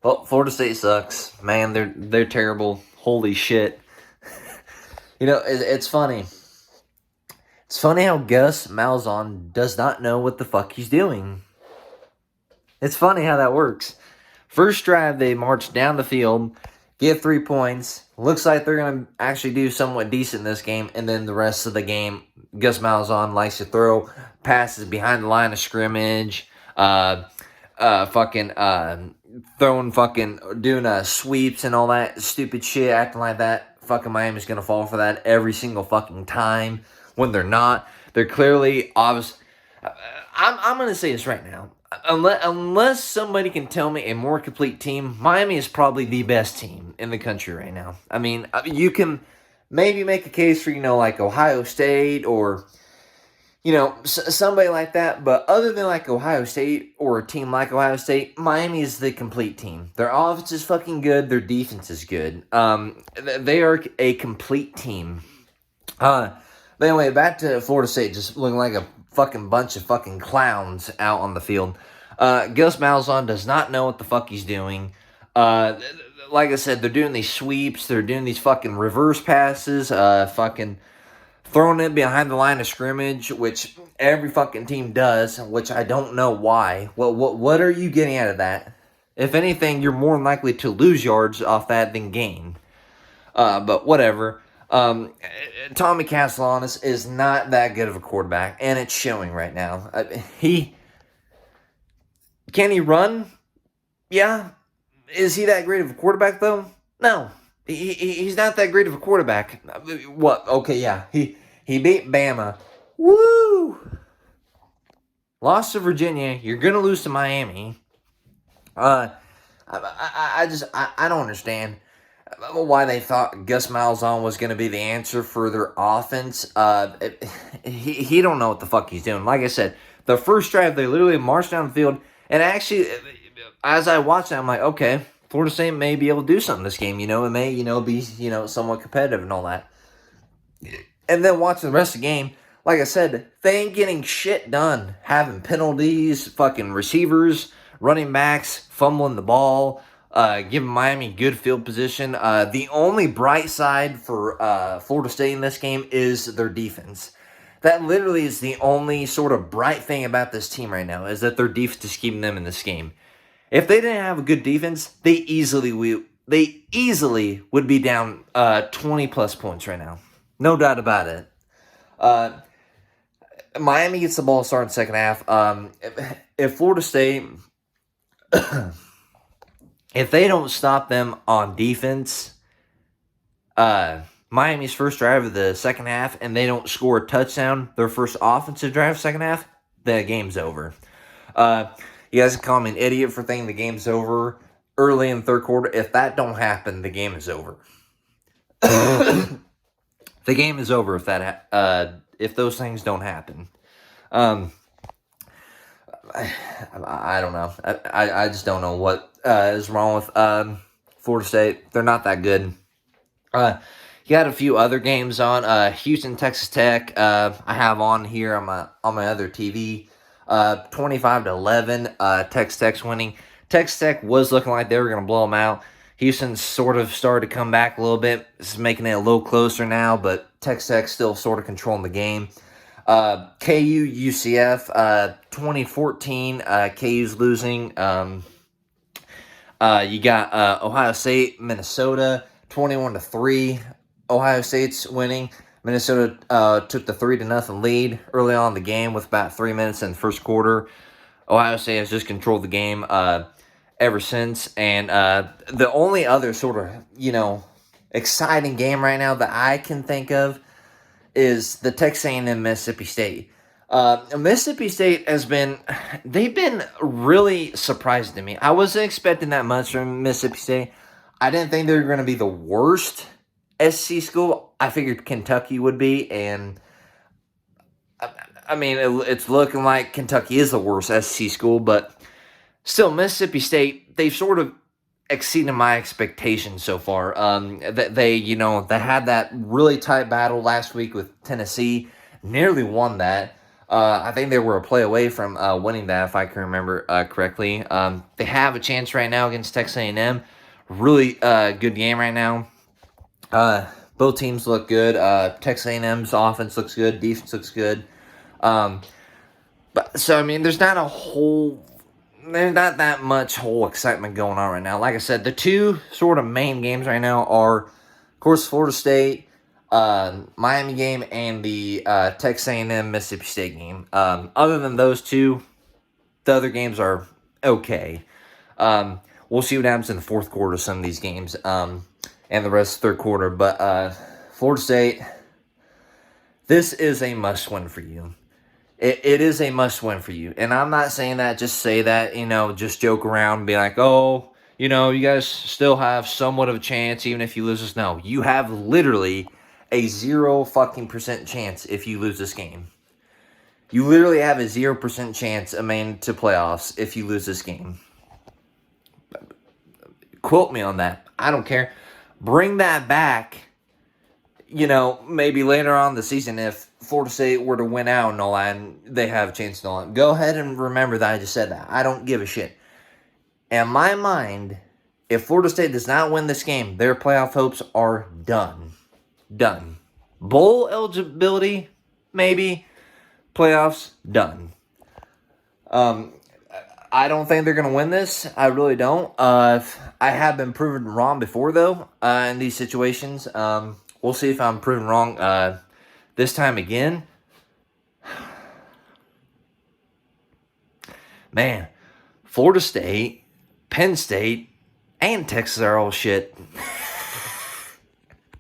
Well, Florida State sucks, man. They're terrible. Holy shit. It's funny. It's funny how Gus Malzahn does not know what the fuck he's doing. It's funny how that works. First drive, they march down the field, get 3 points. Looks like they're going to actually do somewhat decent in this game. And then the rest of the game, Gus Malzahn likes to throw passes behind the line of scrimmage. Doing sweeps and all that stupid shit, acting like that. Fucking Miami's going to fall for that every single fucking time when they're not. They're clearly, obvious. I'm going to say this right now. Unless somebody can tell me a more complete team, Miami is probably the best team in the country right now. I mean, you can maybe make a case for, like Ohio State or, somebody like that. But other than like Ohio State or a team like Ohio State, Miami is the complete team. Their offense is fucking good. Their defense is good. They are a complete team. But anyway, back to Florida State, just looking like a fucking bunch of fucking clowns out on the field. Gus Malzahn does not know what the fuck he's doing. Like I said, they're doing these sweeps. They're doing these fucking reverse passes. Fucking throwing it behind the line of scrimmage, which every fucking team does, which I don't know why. What are you getting out of that? If anything, you're more likely to lose yards off that than gain. But whatever. Tommy Castellanos is not that good of a quarterback, and it's showing right now. Can he run? Yeah. Is he that great of a quarterback, though? No. He's not that great of a quarterback. What? Okay, yeah. He beat Bama. Woo! Lost to Virginia. You're going to lose to Miami. I don't understand why they thought Gus Malzahn was going to be the answer for their offense. He don't know what the fuck he's doing. Like I said, the first drive, they literally marched down the field. And actually, as I watched it, I'm like, okay, Florida State may be able to do something this game. It may, be, somewhat competitive and all that. And then watching the rest of the game, like I said, they ain't getting shit done. Having penalties, fucking receivers, running backs, fumbling the ball, giving Miami good field position. The only bright side for Florida State in this game is their defense. That literally is the only sort of bright thing about this team right now, is that their defense is keeping them in this game. If they didn't have a good defense, they easily would be down 20 plus points right now. No doubt about it. Miami gets the ball started in the second half. If Florida State, if they don't stop them on defense, Miami's first drive of the second half, and they don't score a touchdown, their first offensive drive second half, the game's over. You guys can call me an idiot for thinking the game's over early in the third quarter. If that don't happen, the game is over. The game is over if those things don't happen. I don't know. I just don't know what is wrong with Florida State. They're not that good. You had a few other games on. Houston, Texas Tech. I have on here on my other TV. 25-11. Texas Tech's winning. Texas Tech was looking like they were going to blow them out. Houston sort of started to come back a little bit. This is making it a little closer now, but Texas Tech still sort of controlling the game. KU, UCF, 2014. KU's losing. You got Ohio State, Minnesota, 21-3. Ohio State's winning. Minnesota took the 3-0 lead early on in the game with about 3 minutes in the first quarter. Ohio State has just controlled the game ever since. And the only other sort of, exciting game right now that I can think of is the Texas A&M Mississippi State. Mississippi State they've been really surprising to me. I wasn't expecting that much from Mississippi State. I didn't think they were going to be the worst SEC school. I figured Kentucky would be, and I mean, it's looking like Kentucky is the worst SEC school, but still, Mississippi State, they've sort of exceeded my expectations so far. They had that really tight battle last week with Tennessee, nearly won that. I think they were a play away from winning that, if I can remember correctly. They have a chance right now against Texas A&M. Really good game right now. Both teams look good. Texas A&M's offense looks good. Defense looks good. But so I mean, there's not that much whole excitement going on right now. Like I said, the two sort of main games right now are, of course, Florida State, Miami game, and the Texas A&M Mississippi State game. Other than those two, the other games are okay. We'll see what happens in the fourth quarter of some of these games, and the rest of the third quarter. But Florida State, this is a must-win for you. It is a must-win for you. And I'm not saying that, just say that, just joke around and be like, oh, you guys still have somewhat of a chance even if you lose this. No, you have literally a 0% chance if you lose this game. You literally have a 0% chance of making to playoffs if you lose this game. Quote me on that. I don't care. Bring that back, maybe later on in the season if Florida State were to win out and all that, and they have a chance to all that. Go ahead and remember that I just said that. I don't give a shit. In my mind, if Florida State does not win this game, their playoff hopes are done. Done. Bowl eligibility, maybe. Playoffs, done. I don't think they're going to win this. I really don't. I have been proven wrong before, though, in these situations. We'll see if I'm proven wrong this time again. Man, Florida State, Penn State, and Texas are all shit.